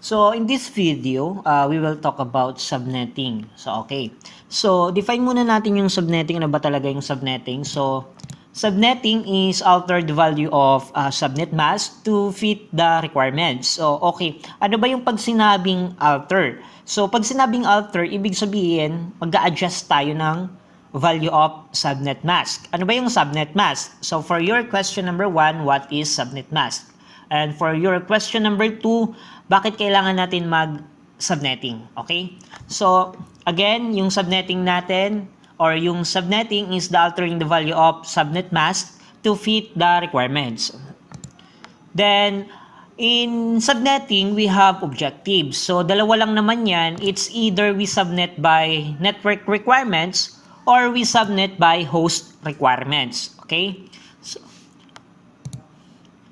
So, in this video, we will talk about subnetting. So, okay. So, define muna natin yung subnetting. Ano ba talaga yung subnetting? So, subnetting is alter the value of subnet mask to fit the requirements. So, okay. Ano ba yung pag sinabing alter? So, pag sinabing alter, ibig sabihin, mag-a-adjust tayo ng value of subnet mask. Ano ba yung subnet mask? So, for your question number 1, what is subnet mask? And for your question number 2, bakit kailangan natin mag-subnetting? Okay? So, again, yung subnetting natin or yung subnetting is the altering the value of subnet mask to fit the requirements. Then, in subnetting, we have objectives. So, dalawa lang naman yan. It's either we subnet by network requirements or we subnet by host requirements. Okay?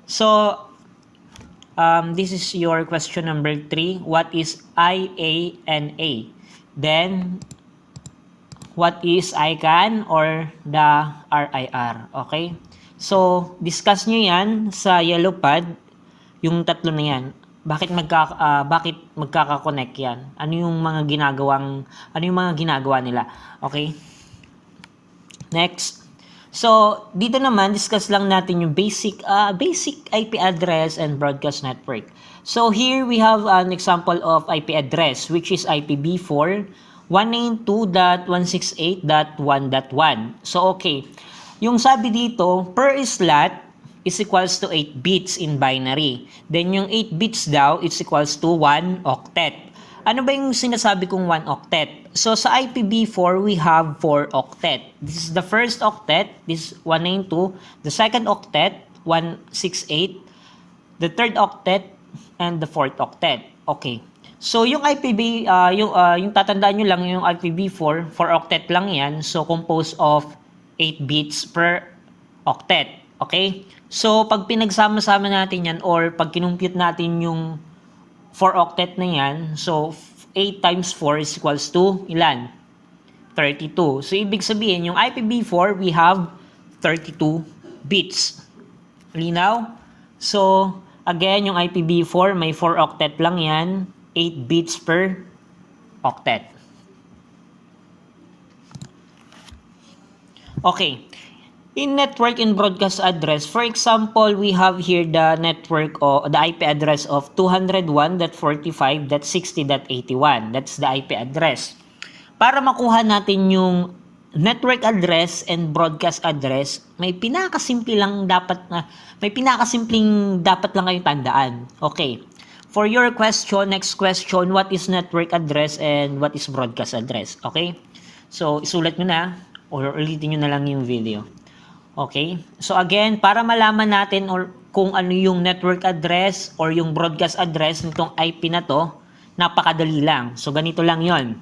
So this is your question number 3. What is IANA? Then, what is ICANN or the RIR? Okay? So, discuss nyo yan sa yellow pad, yung tatlo na yan. Bakit magkaka-connect yan? Ano yung mga ginagawa nila? Okay? Next. So, dito naman, discuss lang natin yung basic IP address and broadcast network. So, here we have an example of IP address, which is IPv4 192.168.1.1. So, okay. Yung sabi dito, per slot is equals to 8 bits in binary. Then, yung 8 bits daw is equals to 1 octet. Ano ba yung sinasabi kong 1 octet? So, sa IPv4, we have 4 octet. This is the first octet, this is 192. The second octet, 168. The third octet, and the fourth octet. Okay. So, yung yung tatandaan nyo lang, yung IPv4, 4 octet lang yan. So, composed of 8 bits per octet. Okay? So, pag pinagsama-sama natin yan, or pag kinumpute natin yung 4 octet na yan, so 8 times 4 is equals to ilan? 32. So, ibig sabihin, yung IPv4, we have 32 bits. Linaw? So, again, yung IPv4, may 4 octet lang yan, 8 bits per octet. Okay. In network and broadcast address, for example, we have here the network or the IP address of 201.45.60.81. That's the IP address. Para makuha natin yung network address and broadcast address, may pinakasimpleng dapat lang kayong tandaan. Okay. For your question, next question, what is network address and what is broadcast address? Okay? So, isulat nyo na or ulitin nyo na lang yung video. Okay? So again, para malaman natin or kung ano yung network address or yung broadcast address nitong IP na to, napakadali lang. So ganito lang yon.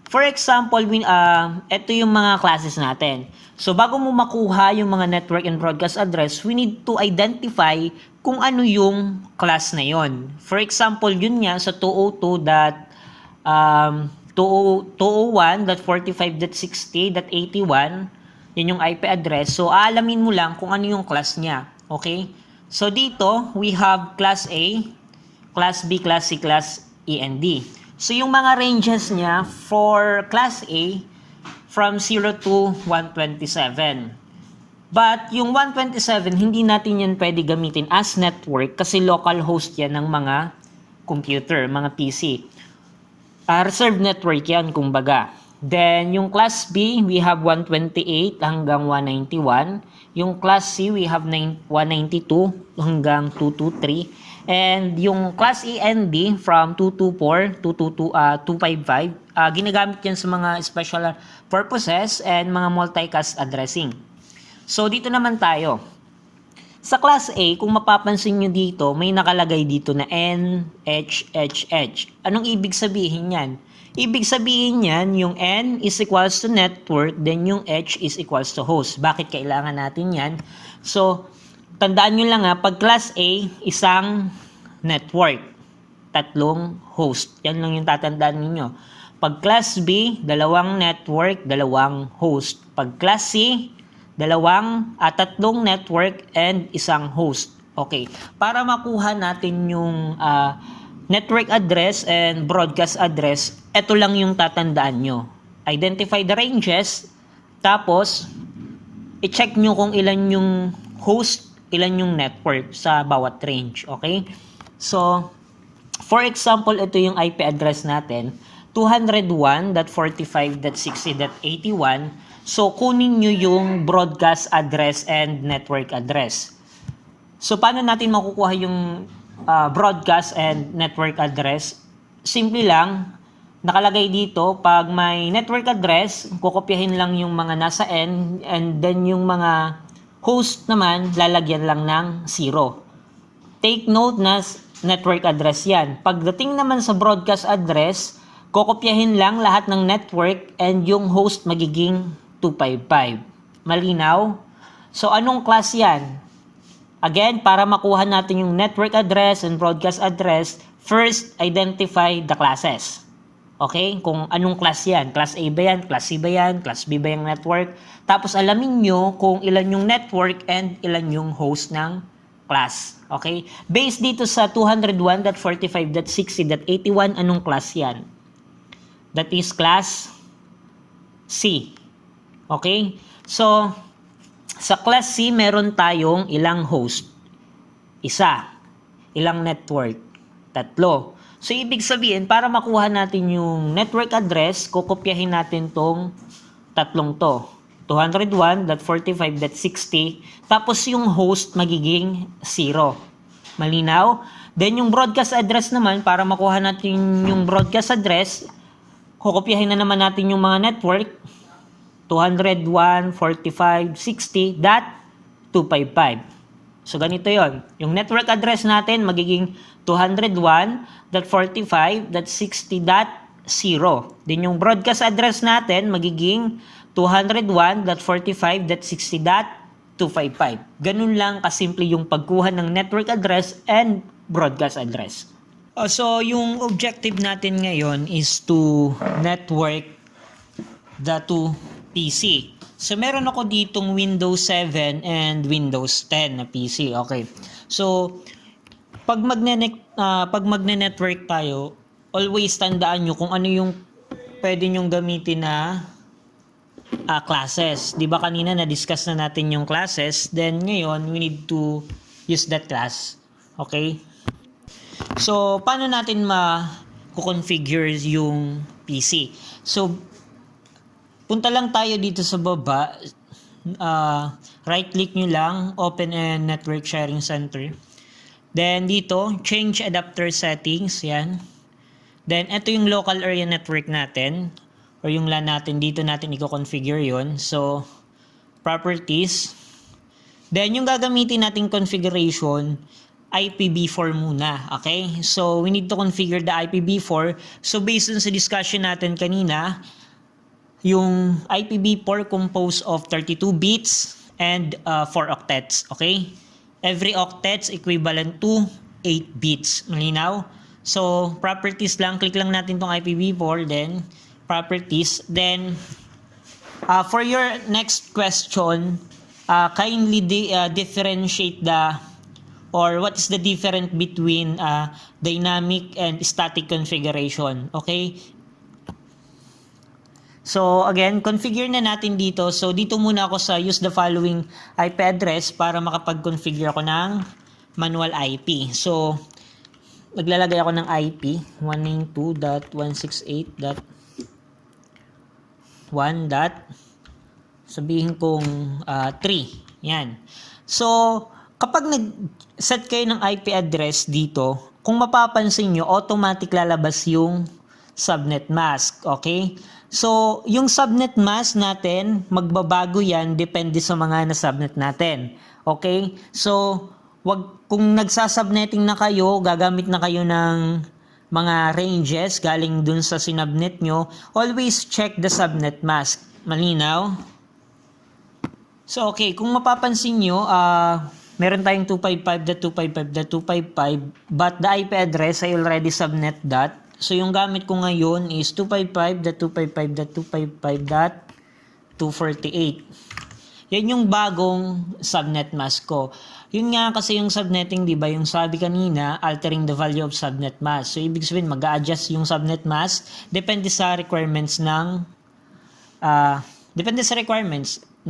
For example, ito yung mga classes natin. So bago mo makuha yung mga network and broadcast address, we need to identify kung ano yung class na yon. For example, yun nga sa 201.45.60.81, yan yung IP address. So, aalamin mo lang kung ano yung class niya. Okay? So, dito, we have class A, class B, class C, class E, and D. So, yung mga ranges niya for class A, from 0 to 127. But, yung 127, hindi natin yan pwede gamitin as network kasi local host yan ng mga computer, mga PC. Reserved network yan, kumbaga. Then, yung class B, we have 128 hanggang 191. Yung class C, we have 192 hanggang 223. And yung class E and D, from 224 to 255, ginagamit yan sa mga special purposes and mga multicast addressing. So, dito naman tayo. Sa class A, kung mapapansin nyo dito, may nakalagay dito na N, H, H, H. Anong ibig sabihin yan? Ibig sabihin yan, yung N is equals to network, then yung H is equals to host. Bakit kailangan natin yan? So, tandaan nyo lang pag class A, isang network, tatlong host. Yan lang yung tatandaan niyo. Pag class B, dalawang network, dalawang host. Pag class C, tatlong network and isang host. Okay. Para makuha natin yung network address and broadcast address, ito lang yung tatandaan nyo. Identify the ranges, tapos i-check nyo kung ilan yung host, ilan yung network sa bawat range. Okay? So, for example, ito yung IP address natin, 201.45.60.81. So, kunin nyo yung broadcast address and network address. So, paano natin makukuha yung broadcast and network address? Simple lang, nakalagay dito, pag may network address, kukopyahin lang yung mga nasa N, and then yung mga host naman, lalagyan lang ng 0. Take note na network address yan. Pagdating naman sa broadcast address, kokopyahin lang lahat ng network and yung host magiging 255. Malinaw? So, anong class yan? Again, para makuha natin yung network address and broadcast address, first, identify the classes. Okay? Kung anong class yan. Class A ba yan? Class C ba yan? Class B ba yung network? Tapos, alamin nyo kung ilan yung network and ilan yung host ng class. Okay? Based dito sa 201.45.60.81, anong class yan? That is class C. Okay? So, sa class C, meron tayong ilang host? Isa. Ilang network? 3. So, ibig sabihin, para makuha natin yung network address, kukopyahin natin tong tatlong to. 201.45.60. Tapos, yung host magiging 0. Malinaw? Then, yung broadcast address naman, para makuha natin yung broadcast address, kukopyahin na naman natin yung mga network, 201.45.60.255. So, ganito yon. Yung network address natin magiging 201.45.60.0. Then, yung broadcast address natin magiging 201.45.60.255. Ganun lang kasimple yung pagkuha ng network address and broadcast address. So, yung objective natin ngayon is to network the two PC. So, meron ako ditong Windows 7 and Windows 10 na PC. Okay. So, pag magne-network tayo, always tandaan nyo kung ano yung pwede nyong gamitin na classes. Di ba kanina na-discuss na natin yung classes? Then, ngayon, we need to use that class. Okay? So, paano natin ma-configure yung PC? So, punta lang tayo dito sa baba. Right-click nyo lang, Open and Network Sharing Center. Then, dito, Change Adapter Settings. Yan. Then, ito yung local area network natin. Or yung LAN natin. Dito natin i-configure yun. So, Properties. Then, yung gagamitin nating configuration, IPv4 muna, okay? So, we need to configure the IPv4. So, based on sa discussion natin kanina, yung IPv4 composed of 32 bits and 4 octets, okay? Every octets equivalent to 8 bits. Malinaw? So, properties lang. Click lang natin tong IPv4, then properties. Then, for your next question, kindly differentiate or what is the difference between dynamic and static configuration. Okay? So, again, configure na natin dito. So, dito muna ako sa use the following IP address para makapag-configure ako ng manual IP. So, maglalagay ako ng IP 192.168.1. Sabihin kong 3. Yan. So, kapag nag-set kayo ng IP address dito, kung mapapansin nyo, automatic lalabas yung subnet mask. Okay? So, yung subnet mask natin, magbabago yan depende sa mga na-subnet natin. Okay? So, kung nagsasubnetting na kayo, gagamit na kayo ng mga ranges galing dun sa sinubnet nyo, always check the subnet mask. Malinaw? So, okay. Kung mapapansin nyo, meron tayong 255.255.255 but the IP address I already subnet that. So, yung gamit ko ngayon is 255.255.255.248. Yan yung bagong subnet mask ko. Yun nga kasi yung subnetting, di ba, yung sabi kanina, altering the value of subnet mask. So, ibig sabihin, mag-a-adjust yung subnet mask depende sa requirements na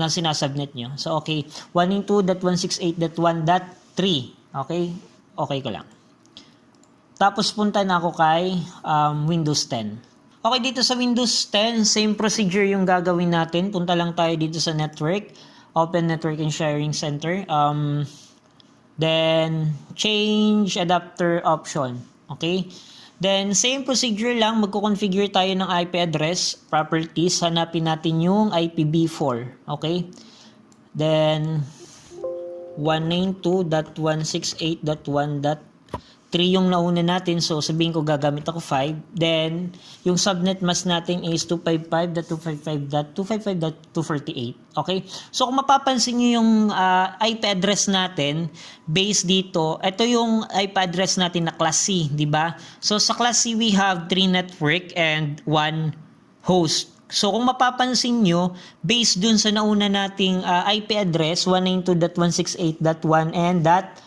sinasubnet nyo. So, okay, 192.168.1.3. Okay? Okay ko lang. Tapos, punta na ako kay Windows 10. Okay, dito sa Windows 10, same procedure yung gagawin natin. Punta lang tayo dito sa network. Open Network and Sharing Center. Then, change adapter option. Okay? Then, same procedure lang. Magko-configure tayo ng IP address, properties. Hanapin natin yung IPv4. Okay? Then, 192.168.1.3 yung nauna natin. So, sabihin ko gagamit ako 5. Then, yung subnet mask natin is 255.255.255.248. Okay? So, kung mapapansin nyo yung IP address natin, based dito, ito yung IP address natin na class C, di ba? So, sa class C, we have 3 network and 1 host. So, kung mapapansin nyo, based dun sa nauna nating IP address, 192.168.1 and .3,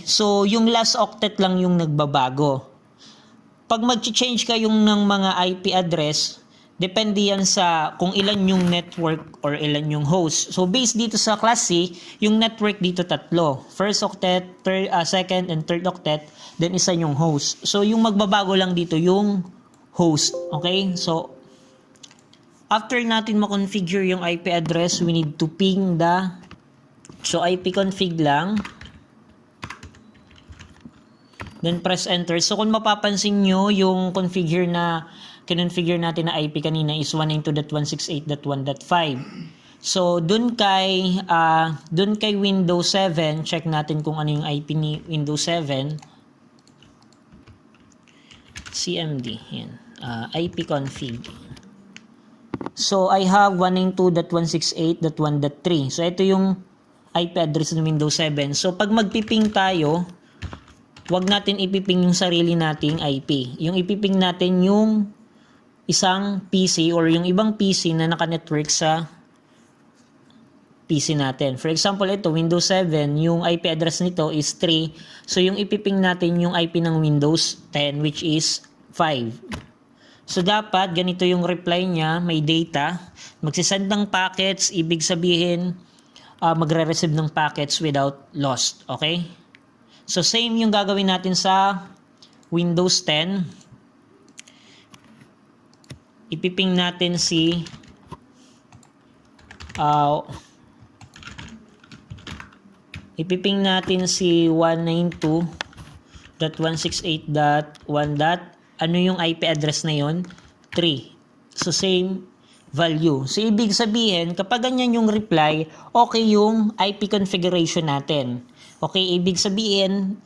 so yung last octet lang yung nagbabago. Pag mag-change kayong ng mga IP address, depende yan sa kung ilan yung network or ilan yung host. So, based dito sa class C, yung network dito tatlo. First octet, second and third octet, then isa yung host. So, yung magbabago lang dito yung host. Okay? So, after natin ma-configure yung IP address, we need to ping so ipconfig lang. Then press enter. So kung mapapansin nyo, yung kinonfigure natin na IP kanina is 192.168.1.5. So dun kay Windows 7, check natin kung ano yung IP ni Windows 7. CMD, yan. ipconfig. So I have 192.168.1.3. So ito yung IP address ng Windows 7. So pag magpiping tayo, wag natin ipiping yung sarili nating IP. Yung ipiping natin yung isang PC or yung ibang PC na naka-network sa PC natin. For example, ito, Windows 7, yung IP address nito is 3. So, yung ipiping natin yung IP ng Windows 10, which is 5. So, dapat, ganito yung reply niya, may data. Magsisend ng packets, ibig sabihin, magre-receive ng packets without lost. Okay? So, same yung gagawin natin sa Windows 10. Ipiping natin si 192.168.1. Ano yung IP address na yon? 3. So, same value. So, ibig sabihin, kapag ganyan yung reply, okay yung IP configuration natin. Okay, ibig sabihin,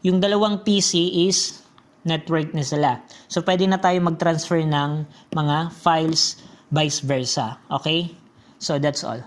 yung dalawang PC is network na sila. So, pwede na tayo mag-transfer ng mga files, vice versa. Okay? So, that's all.